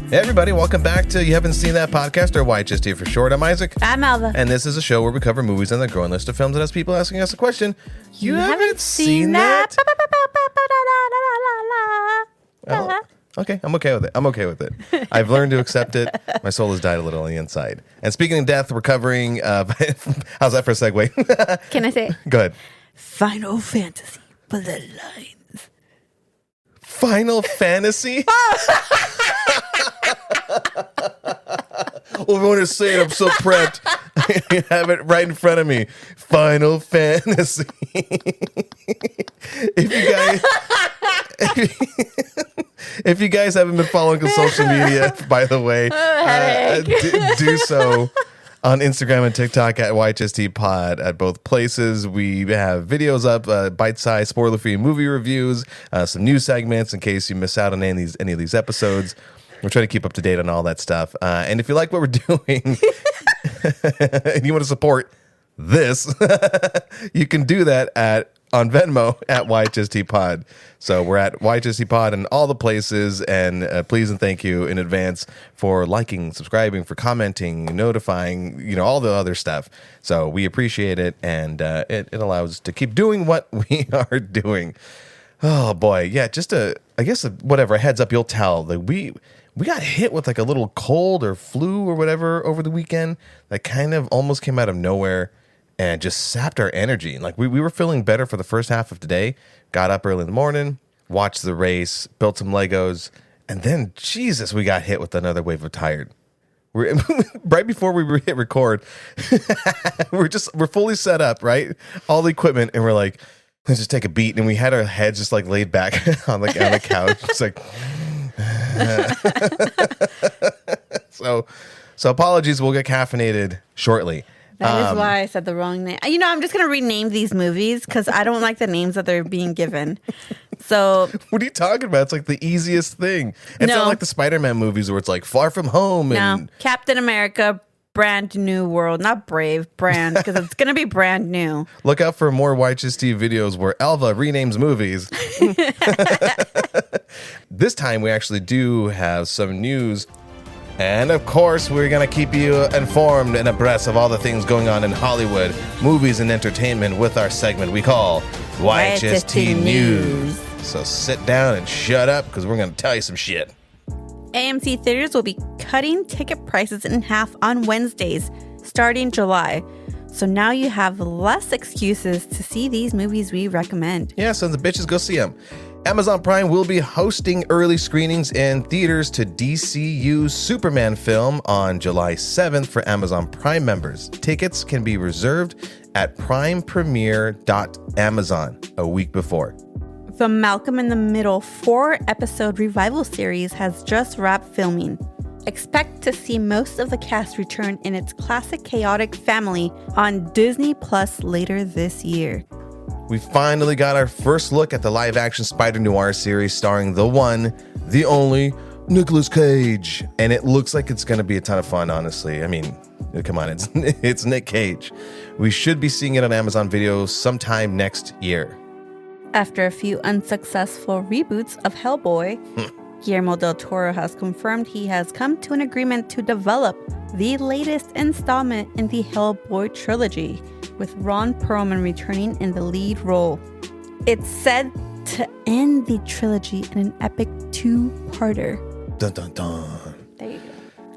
Hey everybody, welcome back to You Haven't Seen That Podcast, or YHST for short. I'm Isaac. I'm Alva. And this is a show where we cover movies on the growing list of films that has people asking us a question. You haven't seen that? Oh, okay, I'm okay with it. I've learned to accept it. My soul has died a little on the inside. And speaking of death, we're covering... how's that for a segue? Can I say it? Go ahead. Final Fantasy Bloodlines. Final Fantasy? Well, if I want to say it, I'm so prepped. I have it right in front of me. Final Fantasy. If you guys haven't been following the social media, by the way, do so on Instagram and TikTok at YHST Pod at both places. We have videos up, bite-sized, spoiler-free movie reviews, some news segments in case you miss out on any of these episodes. We're trying to keep up to date on all that stuff. And if you like what we're doing and you want to support this, you can do that on Venmo at YHST Pod. So we're at YHST Pod in all the places. And please and thank you in advance for liking, subscribing, for commenting, notifying, all the other stuff. So we appreciate it. And it allows us to keep doing what we are doing. Oh, boy. Yeah, just a heads up, you'll tell. Like we got hit with like a little cold or flu or whatever over the weekend that kind of almost came out of nowhere and just sapped our energy. Like we were feeling better for the first half of today, got up early in the morning, watched the race, built some Legos, and then, Jesus, we got hit with another wave of tired. Right before we hit record, we're fully set up, right? All the equipment, and we're like, let's just take a beat. And we had our heads just like laid back on the couch. It's like... So apologies, we'll get caffeinated shortly. That is why I said the wrong name. I'm just going to rename these movies because I don't like the names that they're being given. So what are you talking about? It's like the easiest thing. It's not like the Spider-Man movies where it's like Far From Home and Captain America, Brand New World, not Brave, Brand, because it's going to be brand new. Look out for more YHST videos where Alva renames movies. This time we actually do have some news. And of course, we're going to keep you informed and abreast of all the things going on in Hollywood, movies, and entertainment with our segment we call YHST News. So sit down and shut up because we're going to tell you some shit. AMC theaters will be cutting ticket prices in half on Wednesdays starting July. So now you have less excuses to see these movies we recommend. Yeah, sons of bitches, go see them. Amazon Prime will be hosting early screenings in theaters to DCU's Superman film on July 7th for Amazon Prime members. Tickets can be reserved at primepremiere.amazon a week before. The Malcolm in the Middle 4-episode revival series has just wrapped filming. Expect to see most of the cast return in its classic chaotic family on Disney Plus later this year. We finally got our first look at the live-action Spider Noir series starring the one, the only, Nicolas Cage. And it looks like it's going to be a ton of fun, honestly. I mean, come on, it's Nick Cage. We should be seeing it on Amazon Video sometime next year. After a few unsuccessful reboots of Hellboy, Guillermo del Toro has confirmed he has come to an agreement to develop the latest installment in the Hellboy trilogy, with Ron Perlman returning in the lead role. It's said to end the trilogy in an epic two-parter. Dun, dun, dun. There you go.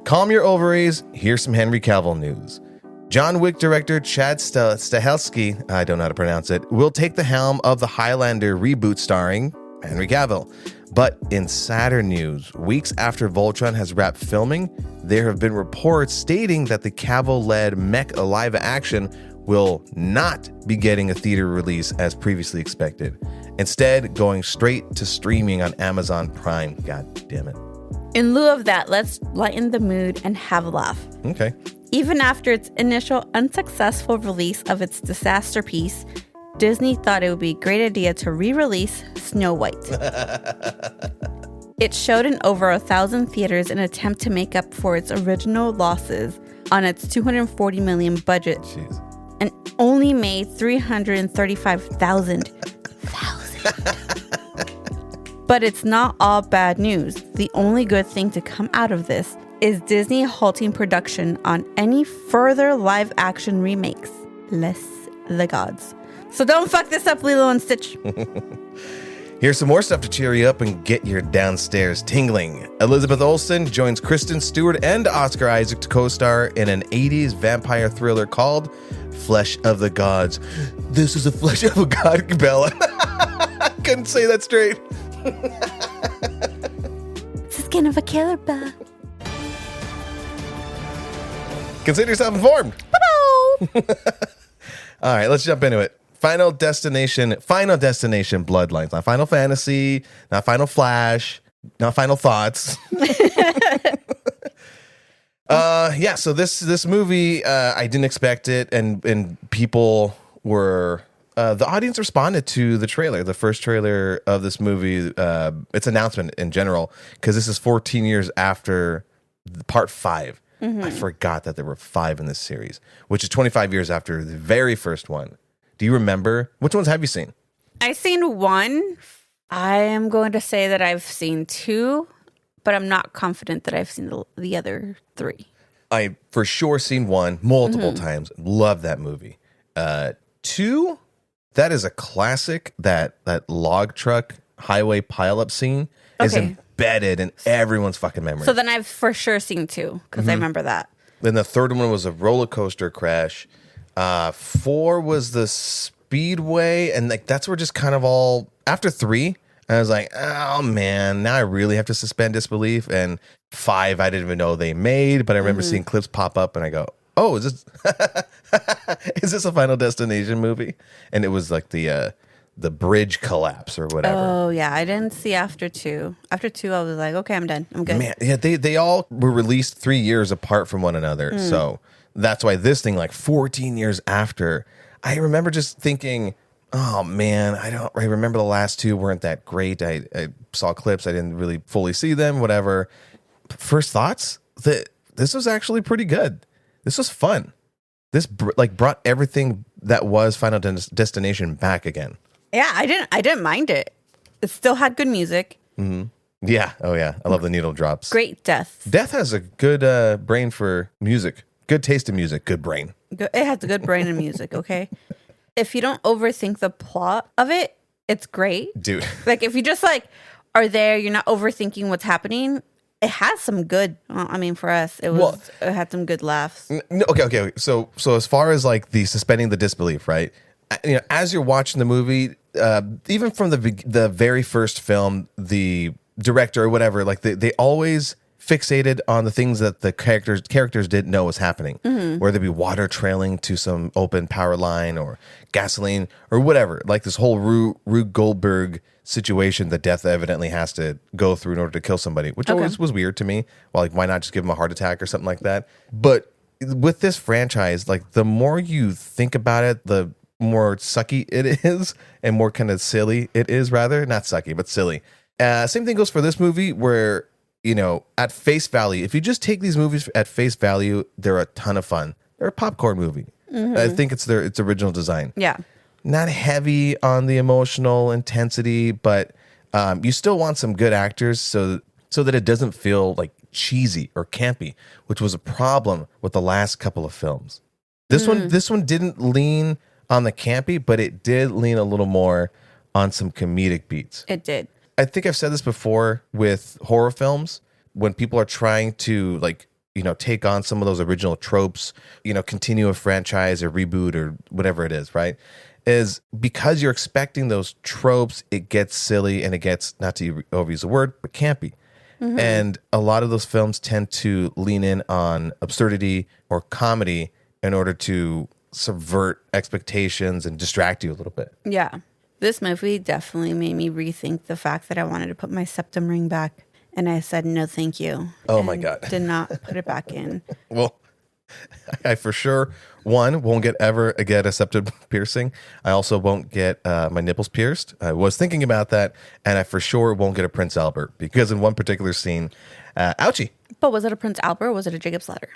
Calm your ovaries. Here's some Henry Cavill news. John Wick director Chad Stahelski, I don't know how to pronounce it, will take the helm of the Highlander reboot starring Henry Cavill. But in sadder news, weeks after Voltron has wrapped filming, there have been reports stating that the Cavill-led mech live action will not be getting a theater release as previously expected. Instead, going straight to streaming on Amazon Prime. God damn it. In lieu of that, let's lighten the mood and have a laugh. Okay. Even after its initial unsuccessful release of its disaster piece, Disney thought it would be a great idea to re-release Snow White. It showed in over 1,000 theaters in an attempt to make up for its original losses on its $240 million budget. Jeez. And only made $335,000. But it's not all bad news. The only good thing to come out of this is Disney halting production on any further live-action remakes. Bless the gods. So don't fuck this up, Lilo and Stitch. Here's some more stuff to cheer you up and get your downstairs tingling. Elizabeth Olsen joins Kristen Stewart and Oscar Isaac to co-star in an 80s vampire thriller called Flesh of the Gods. This is a flesh of a god, Bella. I couldn't say that straight. It's the skin of a killer, Bella. Consider yourself informed. All right, let's jump into it. Final Destination Bloodlines. Not Final Fantasy, not Final Flash, not Final Thoughts. So this movie, I didn't expect it, and people were the audience responded to the trailer, the first trailer of this movie, its announcement in general, because this is 14 years after part 5. I forgot that there were 5 in this series, which is 25 years after the very first one. Do you remember? Which ones have you seen? I've seen 1. I am going to say that I've seen 2, but I'm not confident that I've seen the other 3. I for sure seen 1 multiple times. Love that movie. 2, that is a classic. That log truck highway pileup scene is embedded in everyone's fucking memory. So then I've for sure seen 2 because I remember that. Then the third one was a roller coaster crash. 4 was the speedway, and like that's where just kind of all after 3. I was like, oh man, now I really have to suspend disbelief. And 5, I didn't even know they made, but I remember seeing clips pop up, and I go, oh, is this a Final Destination movie? And it was like the bridge collapse or whatever. Oh yeah, I didn't see after 2. After 2, I was like, okay, I'm done. I'm good. Man, yeah, they all were released 3 years apart from one another, so that's why this thing, like 14 years after, I remember just thinking, oh man, I remember the last 2 weren't that great. I saw clips, I didn't really fully see them, whatever. First thoughts, this was actually pretty good. This was fun. This brought everything that was Final Destination back again. Yeah, I didn't mind it. It still had good music. Yeah, oh yeah, I love the needle drops. Great death. Death has a good brain for music. Good taste in music, good brain. It has a good brain in music, okay? If you don't overthink the plot of it, it's great. Dude. Like, if you just, are there, you're not overthinking what's happening, it has some good, for us, it had some good laughs. Okay. So as far as, the suspending the disbelief, right? As you're watching the movie, even from the very first film, the director or whatever, they always fixated on the things that the characters didn't know was happening, whether it be water trailing to some open power line or gasoline or whatever, like this whole Rube Goldberg situation that Death evidently has to go through in order to kill somebody, which always was weird to me. Well, why not just give him a heart attack or something like that? But with this franchise, the more you think about it, the more sucky it is and more kind of silly it is, rather. Not sucky, but silly. Same thing goes for this movie where, at face value, if you just take these movies at face value, they're a ton of fun. They're a popcorn movie. I think it's its original design. Yeah. Not heavy on the emotional intensity, but you still want some good actors so that it doesn't feel cheesy or campy, which was a problem with the last couple of films. This one didn't lean on the campy, but it did lean a little more on some comedic beats. It did. I think I've said this before with horror films, when people are trying to take on some of those original tropes, continue a franchise or reboot or whatever it is, right? Is because you're expecting those tropes, it gets silly and it gets, not to overuse the word, but campy. And a lot of those films tend to lean in on absurdity or comedy in order to subvert expectations and distract you a little bit. Yeah. This movie definitely made me rethink the fact that I wanted to put my septum ring back. And I said, no, thank you. Oh, my God. Did not put it back in. Well, I for sure, won't get a septum piercing. I also won't get my nipples pierced. I was thinking about that. And I for sure won't get a Prince Albert because in one particular scene, ouchie. But was it a Prince Albert or was it a Jacob's Ladder?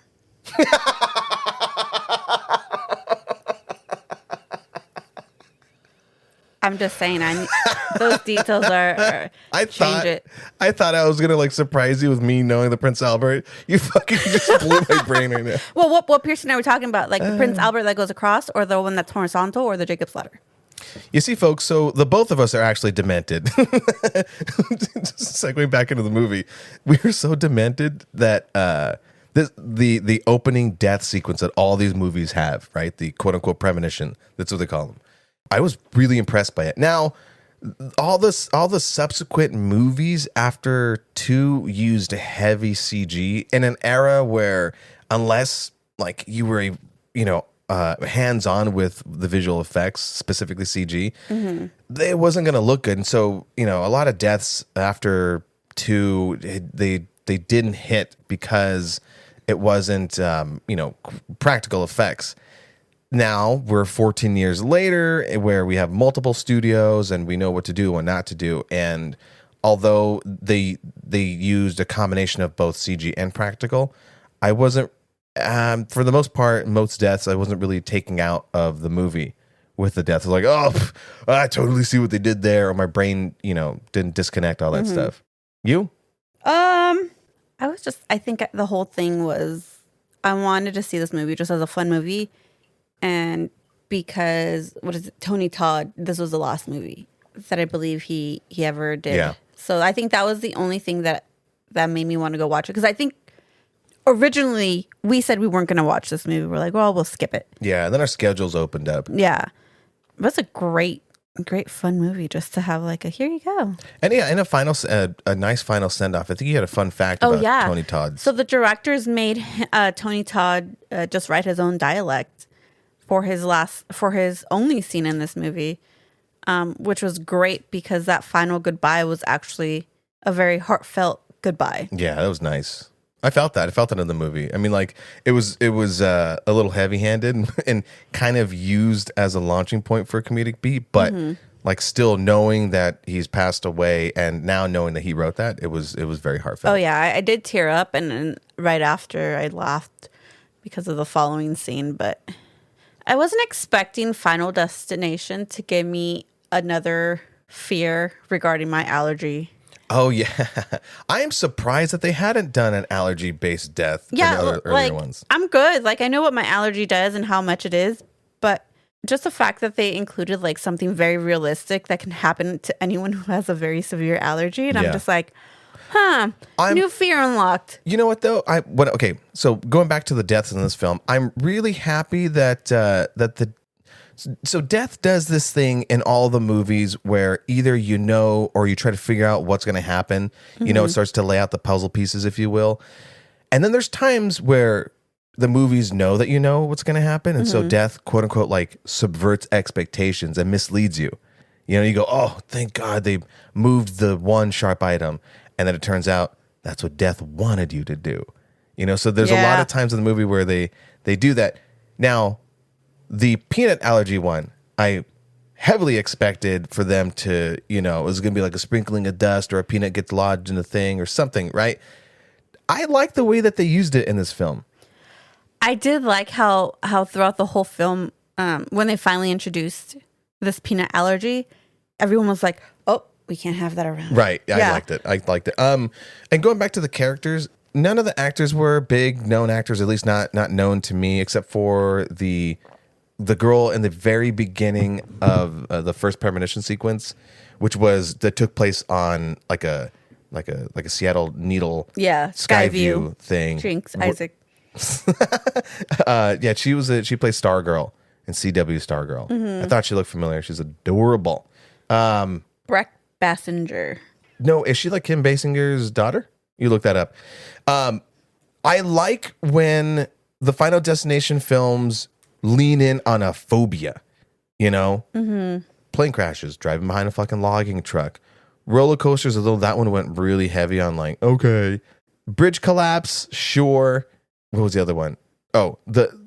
I'm just saying, those details are I change it. thought I was gonna like surprise you with me knowing the Prince Albert. You fucking just blew my brain right now. Well, what piercing are we talking about? Like the Prince Albert that goes across, or the one that's horizontal, or the Jacob's Ladder? You see, folks, so the both of us are actually demented. Just segueing back into the movie, we are so demented that the opening death sequence that all these movies have, right? The quote unquote premonition. That's what they call them. I was really impressed by it. Now, all the subsequent movies after 2 used heavy CG in an era where, unless like you were hands-on with the visual effects, specifically CG, it wasn't going to look good. And so, a lot of deaths after 2, they didn't hit because it wasn't, practical effects. Now we're 14 years later where we have multiple studios and we know what to do and not to do. And although they used a combination of both CG and practical, I wasn't, for the most part, most deaths, I wasn't really taking out of the movie with the deaths. I was like, I totally see what they did there. Or my brain, didn't disconnect all that stuff. You? I think the whole thing was, I wanted to see this movie just as a fun movie. And because, Tony Todd, this was the last movie that I believe he ever did. Yeah. So I think that was the only thing that made me want to go watch it. Because I think originally we said we weren't going to watch this movie. We're like, well, we'll skip it. Yeah, and then our schedules opened up. Yeah. But it's a great fun movie just to have like here you go. And a nice final send-off. I think you had a fun fact about Tony Todd. So the directors made Tony Todd just write his own dialect for his only scene in this movie, which was great because that final goodbye was actually a very heartfelt goodbye. Yeah, that was nice. I felt that in the movie. I mean, like it was a little heavy-handed and kind of used as a launching point for a comedic beat, but like still knowing that he's passed away and now knowing that he wrote that, it was very heartfelt. Oh yeah, I did tear up, and right after I laughed because of the following scene, but I wasn't expecting Final Destination to give me another fear regarding my allergy. Oh, yeah. I am surprised that they hadn't done an allergy-based death in the earlier ones. I'm good. Like, I know what my allergy does and how much it is, but just the fact that they included, like, something very realistic that can happen to anyone who has a very severe allergy, and I'm just like, new fear unlocked. You know what, though? Okay, so going back to the deaths in this film, I'm really happy that So death does this thing in all the movies where either or you try to figure out what's going to happen. It starts to lay out the puzzle pieces, if you will. And then there's times where the movies know that you know what's going to happen. And so death, quote unquote, like subverts expectations and misleads you. You go, oh, thank God they moved the one sharp item. And then it turns out that's what death wanted you to do. So there's a lot of times in the movie where they do that. Now, the peanut allergy one, I heavily expected for them to, it was going to be like a sprinkling of dust or a peanut gets lodged in a thing or something, right? I like the way that they used it in this film. I did like how throughout the whole film, when they finally introduced this peanut allergy, everyone was like, oh, we can't have that around. Right. I liked it. And going back to the characters, none of the actors were big known actors, at least not known to me, except for the girl in the very beginning of the first premonition sequence, that took place on like a Seattle Needle Skyview thing. Jinx, Isaac. She plays Stargirl in CW Stargirl. I thought she looked familiar. She's adorable. Breck Bassinger. No, is she like Kim Basinger's daughter? You look that up. I like when the Final Destination films lean in on a phobia, plane crashes, driving behind a fucking logging truck, roller coasters, although that one went really heavy on like, okay, bridge collapse, sure. What was the other one? Oh,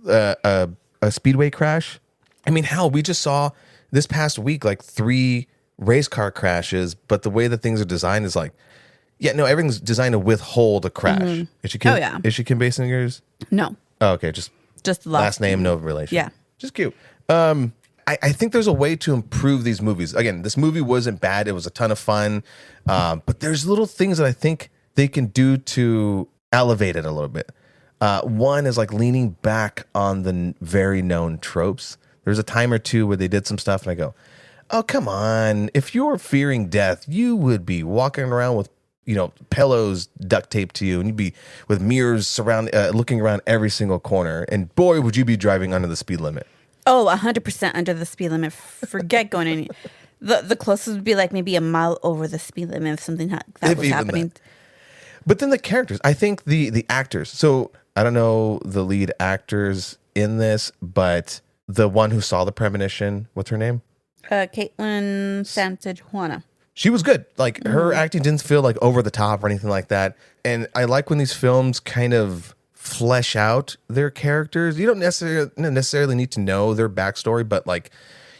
a speedway crash. I mean, hell, we just saw this past week like 3 race car crashes, but the way that things are designed is like, everything's designed to withhold a crash. Is she Kim Basinger's? No. Oh, okay, just the last name, no relation. Yeah. Just cute. I I think there's a way to improve these movies. Again, this movie wasn't bad. It was a ton of fun. But there's little things that I think they can do to elevate it a little bit. One is like leaning back on the very known tropes. There's a time or two where they did some stuff and I go, oh, come on. If you're fearing death, you would be walking around with, pillows duct taped to you, and you'd be with mirrors looking around every single corner. And boy, would you be driving under the speed limit. Oh, 100% under the speed limit. Forget going any. The closest would be like maybe a mile over the speed limit if something that was happening. That. But then the characters, I think the actors. So I don't know the lead actors in this, but the one who saw the premonition, what's her name? Caitlin Santa-Juana. She was good. Like her acting didn't feel like over the top or anything like that. And I like when these films kind of flesh out their characters. You don't necessarily need to know their backstory, but like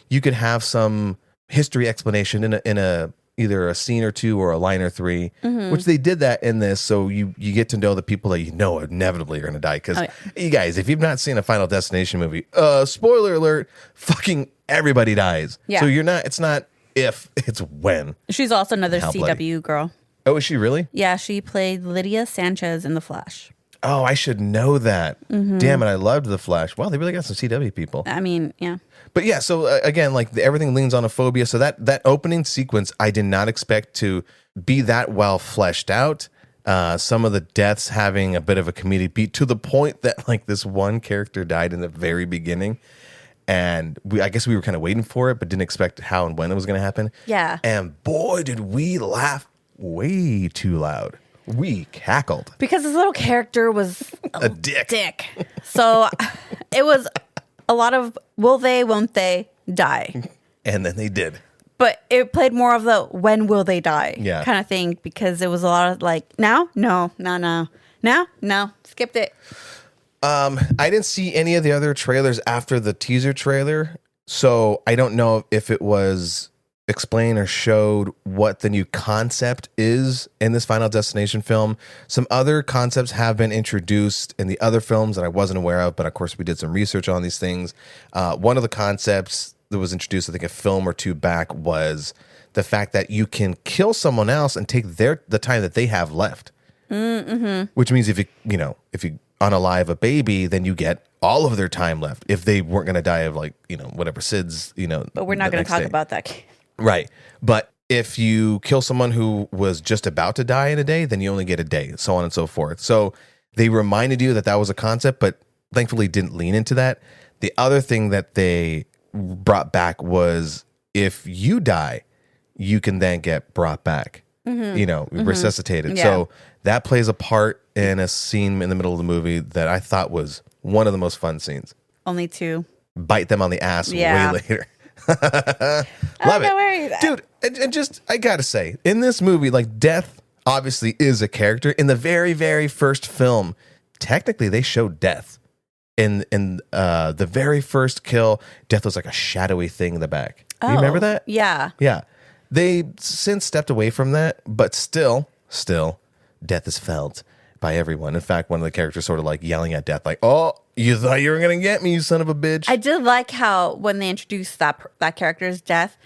you could have some history explanation in a either a scene or two or a line or three, which they did that in this. So you get to know the people that inevitably are going to die. Because you guys, if you've not seen a Final Destination movie, spoiler alert, fucking everybody dies. Yeah. So it's not if, it's when. She's also another CW girl. Oh, is she really? Yeah, she played Lydia Sanchez in The Flash. Oh, I should know that. Damn it, I loved The Flash. Wow, they really got some CW people. I mean, yeah. But yeah, so again, like everything leans on a phobia. So that opening sequence, I did not expect to be that well fleshed out. Some of the deaths having a bit of a comedic beat to the point that like this one character died in the very beginning. And I guess we were kind of waiting for it, but didn't expect how and when it was going to happen. Yeah. And boy, did we laugh way too loud. We cackled. Because this little character was a dick. So it was a lot of will they, won't they die? And then they did. But it played more of the when will they die kind of thing, because it was a lot of like, now? No. Skipped it. I didn't see any of the other trailers after the teaser trailer, so I don't know if it was explained or showed what the new concept is in this Final Destination film. Some other concepts have been introduced in the other films that I wasn't aware of, but of course we did some research on these things. One of the concepts that was introduced, I think a film or two back, was the fact that you can kill someone else and take the time that they have left. Which means if you unalive a baby, then you get all of their time left. If they weren't going to die of whatever SIDS, But we're not going to talk about that. Right. But if you kill someone who was just about to die in a day, then you only get a day, so on and so forth. So they reminded you that was a concept, but thankfully didn't lean into that. The other thing that they brought back was if you die, you can then get brought back, resuscitated. Yeah. So that plays a part in a scene in the middle of the movie that I thought was one of the most fun scenes. Only two. Bite them on the ass way later. Love it. Dude, and just, I gotta say, in this movie, like, death obviously is a character. In the very, very first film, technically they showed death. In the very first kill, death was like a shadowy thing in the back. Do you remember that? Yeah. Yeah. They since stepped away from that, but still, death is felt by everyone. In fact, one of the characters sort of like yelling at death, like, "Oh, you thought you were going to get me, you son of a bitch." I did like how when they introduced that character's death,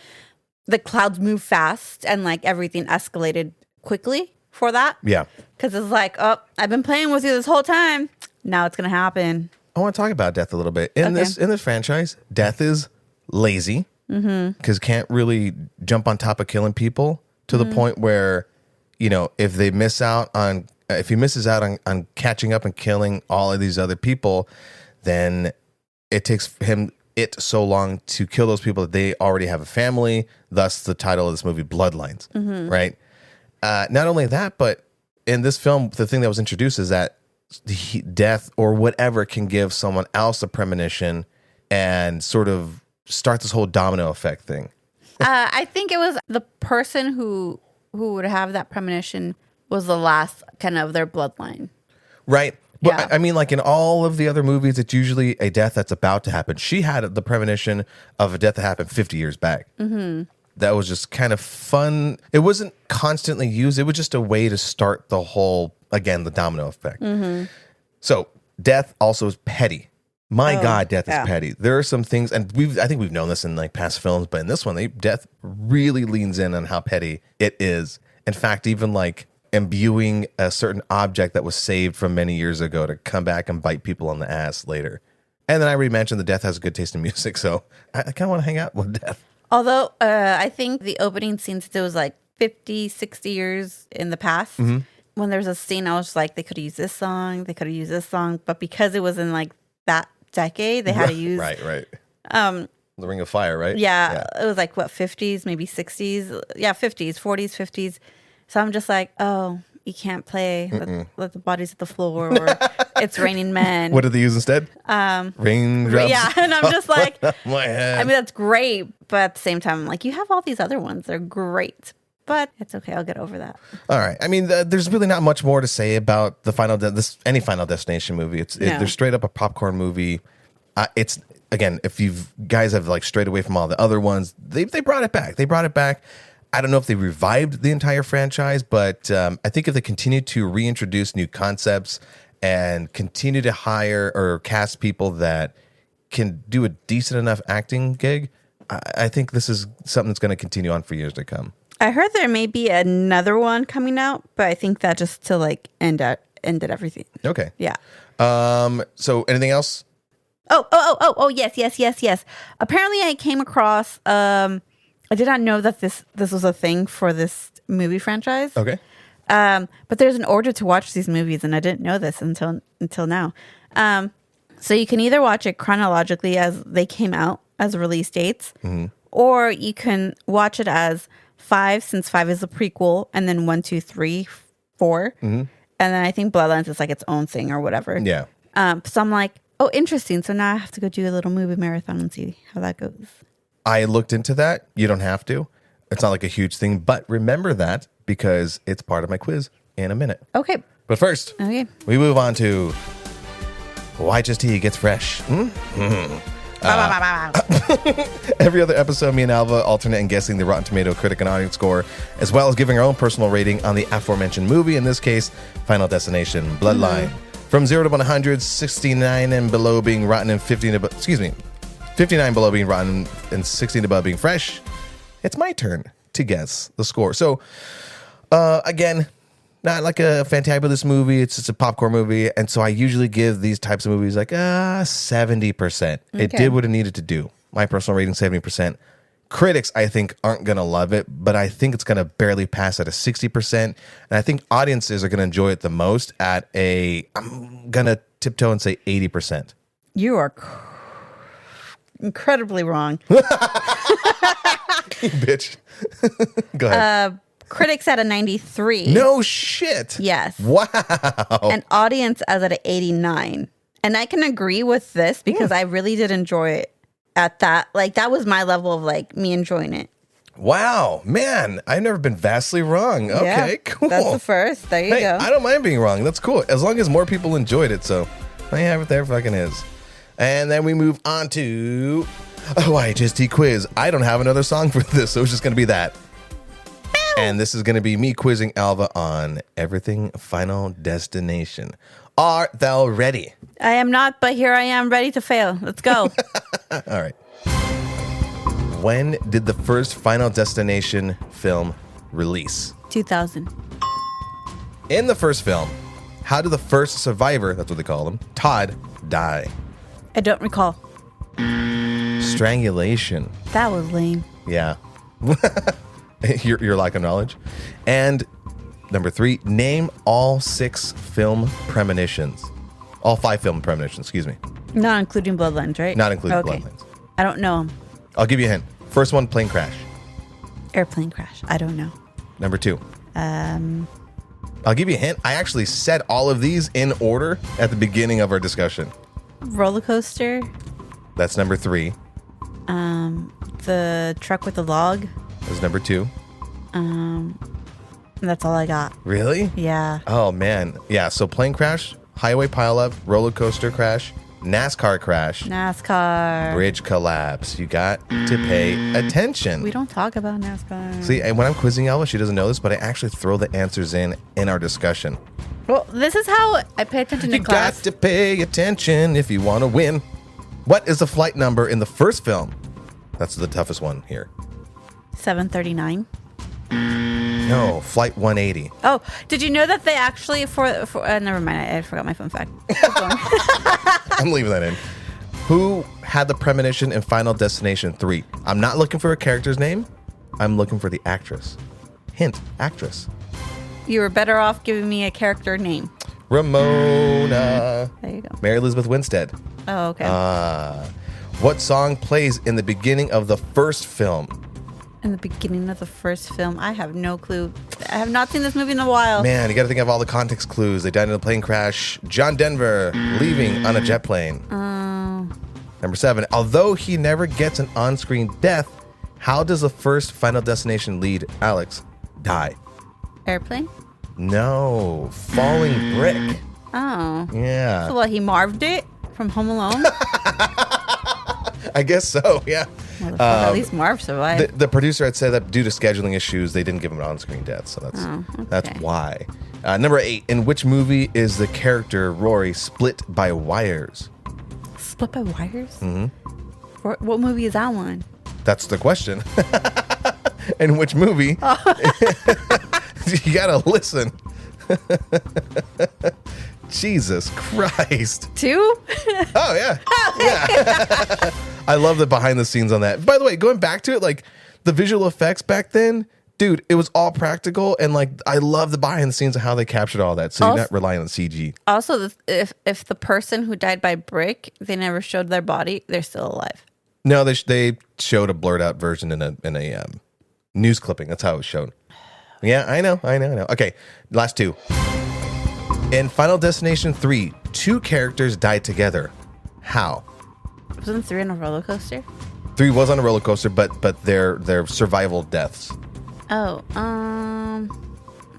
the clouds moved fast and like everything escalated quickly for that. Yeah. Because it's like, oh, I've been playing with you this whole time. Now it's going to happen. I want to talk about death a little bit. In this franchise, death is lazy because can't really jump on top of killing people to the point where, if he misses out on catching up and killing all of these other people, then it takes him so long to kill those people that they already have a family. Thus, the title of this movie, Bloodlines, right? Not only that, but in this film, the thing that was introduced is that death or whatever can give someone else a premonition and sort of start this whole domino effect thing. I think it was the person who would have that premonition was the last kind of their bloodline. Right. But Yeah. I mean, like in all of the other movies, it's usually a death that's about to happen. She had the premonition of a death that happened 50 years back. That was just kind of fun. It wasn't constantly used. It was just a way to start the whole, again, the domino effect. So death also is petty. My God, death yeah. is petty. There are some things, and I think we've known this in like past films, but in this one, death really leans in on how petty it is. In fact, even like imbuing a certain object that was saved from many years ago to come back and bite people on the ass later. And then I already mentioned that death has a good taste in music, so I kind of want to hang out with death. Although I think the opening scene still was like 50, 60 years in the past. Mm-hmm. When there was a scene, I was just like, they could have used this song, they could have used this song, but because it was in like that decade, they had to use right. The Ring of Fire, right? Yeah, it was like what 50s, maybe 60s, 50s, 40s, 50s. So I'm just like, oh, you can't play let the bodies hit the floor, or it's raining men. What did they use instead? Raindrops. Yeah, and I'm just like, my head. I mean, that's great, but at the same time, I'm like, you have all these other ones, they're great. But it's okay. I'll get over that. All right. I mean, there's really not much more to say about the any Final Destination movie. They're straight up a popcorn movie. It's again, if you guys have like strayed away from all the other ones, they brought it back. I don't know if they revived the entire franchise, but I think if they continue to reintroduce new concepts and continue to hire or cast people that can do a decent enough acting gig, I think this is something that's going to continue on for years to come. I heard there may be another one coming out, but I think that just to like ended everything. Okay. Yeah. So anything else? Oh, yes. Apparently I came across, I did not know that this was a thing for this movie franchise. Okay. But there's an order to watch these movies, and I didn't know this until now. So you can either watch it chronologically as they came out as release dates, or you can watch it as 5, since 5 is a prequel, and then 1, 2, 3, 4. And then I think Bloodlines is like its own thing or whatever. Yeah. So I'm like, oh, interesting. So now I have to go do a little movie marathon and see how that goes. I looked into that. You don't have to. It's not like a huge thing, but remember that because it's part of my quiz in a minute. Okay. But first, we move on to Why Just Tea Gets Fresh. Every other episode, me and Alva alternate in guessing the Rotten Tomato critic and audience score, as well as giving our own personal rating on the aforementioned movie, in this case, Final Destination, Bloodline. From 0 to 100, 69 and below being rotten and 59 below being rotten and 16 above being fresh. It's my turn to guess the score. So, again, not like a fantabulous movie. It's just a popcorn movie. And so I usually give these types of movies like 70%. It did what it needed to do. My personal rating, 70%. Critics, I think, aren't going to love it, but I think it's going to barely pass at a 60%. And I think audiences are going to enjoy it the most at I'm going to tiptoe and say 80%. You are incredibly wrong. Bitch. Go ahead. Critics at a 93. No shit. Yes. Wow. And audience as at an 89. And I can agree with this because I really did enjoy it at that. Like, that was my level of, like, me enjoying it. Wow. Man, I've never been vastly wrong. Okay, cool. That's the first. There you go. I don't mind being wrong. That's cool. As long as more people enjoyed it. So, I have it there fucking is. And then we move on to YHST quiz. I don't have another song for this, so it's just going to be that. And this is going to be me quizzing Alva on everything Final Destination. Are thou ready? I am not, but here I am ready to fail. Let's go. All right. When did the first Final Destination film release? 2000. In the first film, how did the first survivor, that's what they call him, Todd, die? I don't recall. Strangulation. That was lame. Yeah. Your lack of knowledge. And number 3, name all 6 film premonitions. All 5 film premonitions, excuse me. Not including Bloodlines, right? Not including Bloodlines. I don't know them. I'll give you a hint. First one, plane crash. Airplane crash. I don't know. Number 2. I'll give you a hint. I actually said all of these in order at the beginning of our discussion. Roller coaster. That's number 3. The truck with the log. That's number 2. That's all I got. Really? Yeah. Oh, man. Yeah, so plane crash, highway pileup, roller coaster crash, NASCAR crash, bridge collapse. You got to pay attention. We don't talk about NASCAR. See, when I'm quizzing Alva, she doesn't know this, but I actually throw the answers in our discussion. Well, this is how I pay attention to class. You got to pay attention if you want to win. What is the flight number in the first film? That's the toughest one here. 739. No, flight 180. Oh, did you know that they actually never mind. I forgot my fun fact. I'm leaving that in. Who had the premonition in Final Destination 3? I'm not looking for a character's name. I'm looking for the actress. Hint, actress. You were better off giving me a character name. Ramona. There you go. Mary Elizabeth Winstead. Oh, okay. What song plays in the beginning of the first film? In the beginning of the first film, I have no clue. I have not seen this movie in a while. Man, you got to think of all the context clues. They died in a plane crash. John Denver leaving on a jet plane. Number 7. Although he never gets an on-screen death, how does the first Final Destination lead, Alex, die? Airplane? No, falling brick. Oh. Yeah. So what, he marved it from Home Alone? I guess so, yeah. Well, at least Marv survived. The producer had said that due to scheduling issues, they didn't give him an on-screen death, so that's why. Number 8. In which movie is the character Rory split by wires? Split by wires? Mm-hmm. What movie is that one? That's the question. In which movie? You gotta listen. Jesus Christ. 2? Oh, yeah. Yeah. I love the behind the scenes on that. By the way, going back to it, like the visual effects back then, dude, it was all practical. And like, I love the behind the scenes of how they captured all that. So you're not relying on CG. Also, if the person who died by brick, they never showed their body, they're still alive. No, they showed a blurred out version in a news clipping. That's how it was shown. Yeah, I know. Okay, last 2. In Final Destination 3, 2 characters died together. How? Wasn't 3 on a roller coaster? 3 was on a roller coaster, but they're survival deaths. Oh, I'm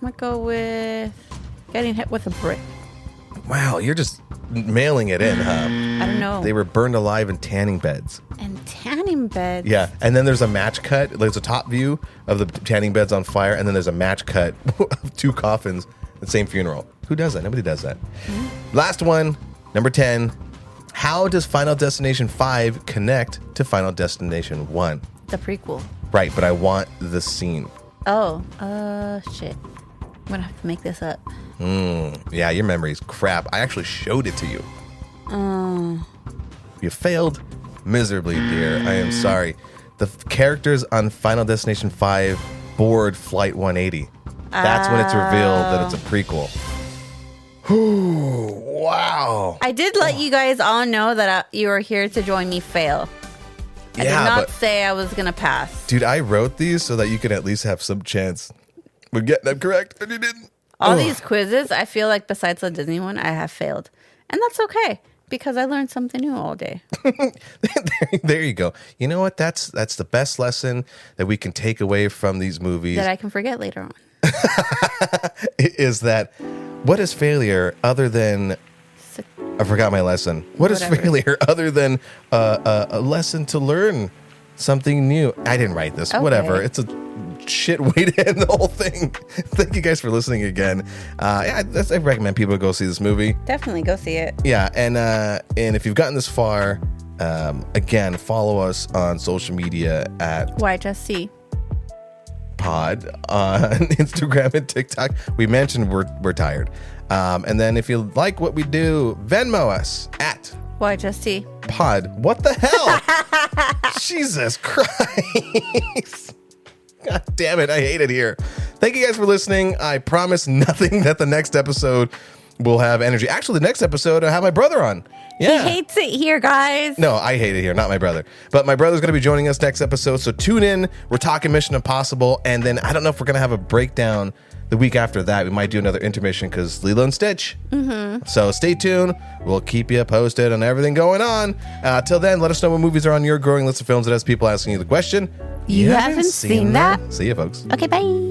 gonna go with getting hit with a brick. Wow, you're just mailing it in, huh? I don't know. They were burned alive in tanning beds. And tanning beds? Yeah, and then there's a match cut. There's a top view of the tanning beds on fire, and then there's a match cut of 2 coffins at the same funeral. Who does that? Nobody does that. Mm-hmm. Last one, number 10. How does Final Destination 5 connect to Final Destination 1? The prequel. Right, but I want the scene. Oh, shit. I'm gonna have to make this up. Yeah, your memory's crap. I actually showed it to you. You failed miserably, dear. I am sorry. The characters on Final Destination 5 board Flight 180. That's when it's revealed that it's a prequel. Wow. I did let you guys all know that you were here to join me fail. I did not say I was going to pass. Dude, I wrote these so that you could at least have some chance of getting them correct, and you didn't. All these quizzes, I feel like besides the Disney one, I have failed. And that's okay, because I learned something new all day. There you go. You know what? That's the best lesson that we can take away from these movies. That I can forget later on. Is that, what is failure other than... I forgot my lesson. What is failure other than a lesson to learn something new? I didn't write this. Okay. Whatever. It's a shit way to end the whole thing. Thank you guys for listening again. I recommend people go see this movie. Definitely go see it. Yeah, and if you've gotten this far, again, follow us on social media at YJustC Pod on Instagram and TikTok. We mentioned we're tired. And then if you like what we do, Venmo us at YJustC Pod. What the hell? Jesus Christ. God damn it. I hate it here. Thank you guys for listening. I promise nothing that the next episode will have energy. Actually, the next episode, I have my brother on. Yeah. He hates it here, guys. No, I hate it here, not my brother. But my brother's going to be joining us next episode, so tune in. We're talking Mission Impossible, and then I don't know if we're going to have a breakdown the week after that. We might do another intermission because Lilo and Stitch. Mm-hmm. So stay tuned. We'll keep you posted on everything going on. Till then, let us know what movies are on your growing list of films that has people asking you the question. You haven't seen that? See you, folks. Okay, bye.